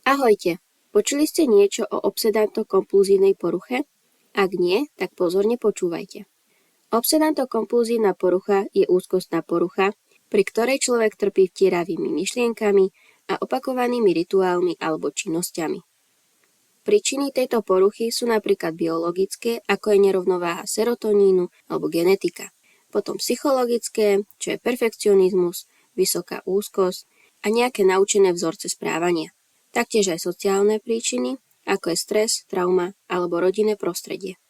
Ahojte, počuli ste niečo o obsedanto-kompulzívnej poruche? Ak nie, tak pozorne počúvajte. Obsedanto-kompulzívna porucha je úzkostná porucha, pri ktorej človek trpí vtieravými myšlienkami a opakovanými rituálmi alebo činnosťami. Príčiny tejto poruchy sú napríklad biologické, ako je nerovnováha serotonínu alebo genetika. Potom psychologické, čo je perfekcionizmus, vysoká úzkosť a nejaké naučené vzorce správania. Taktiež aj sociálne príčiny, ako je stres, trauma alebo rodinné prostredie.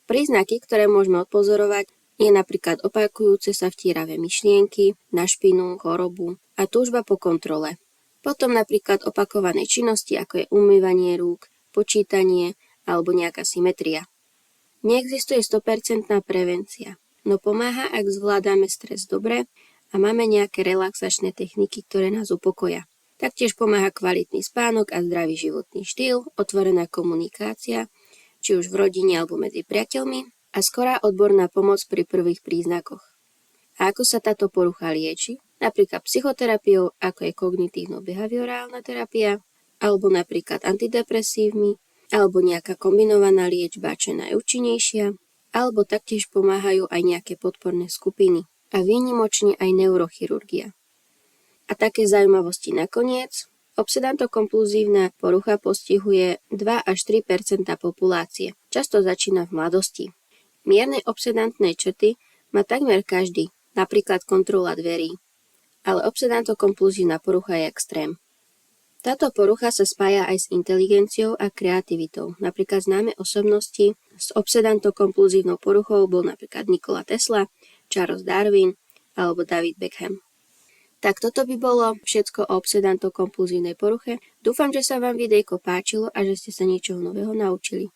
Príznaky, ktoré môžeme odpozorovať, je napríklad opakujúce sa vtieravé myšlienky, na špinu, chorobu a túžba po kontrole. Potom napríklad opakované činnosti, ako je umývanie rúk, počítanie alebo nejaká symetria. Neexistuje 100% prevencia, no pomáha, ak zvládame stres dobre a máme nejaké relaxačné techniky, ktoré nás upokoja. Taktiež pomáha kvalitný spánok a zdravý životný štýl, otvorená komunikácia, či už v rodine alebo medzi priateľmi, a skorá odborná pomoc pri prvých príznakoch. A ako sa táto porucha lieči? Napríklad psychoterapiou, ako je kognitívno-behaviorálna terapia, alebo napríklad antidepresívmi, alebo nejaká kombinovaná liečba, čo je najúčinnejšia, alebo taktiež pomáhajú aj nejaké podporné skupiny a výnimočne aj neurochirurgia. A také zaujímavosti nakoniec, obsedanto-kompulzívna porucha postihuje 2 až 3% populácie. Často začína v mladosti. Mierne obsedantné črty má takmer každý, napríklad kontrola dverí. Ale obsedanto-kompulzívna porucha je extrém. Táto porucha sa spája aj s inteligenciou a kreativitou. Napríklad známe osobnosti s obsedanto-kompulzívnou poruchou bol napríklad Nikola Tesla, Charles Darwin alebo David Beckham. Tak toto by bolo všetko o obsedanto-kompulzívnej poruche. Dúfam, že sa vám videjko páčilo a že ste sa niečo nového naučili.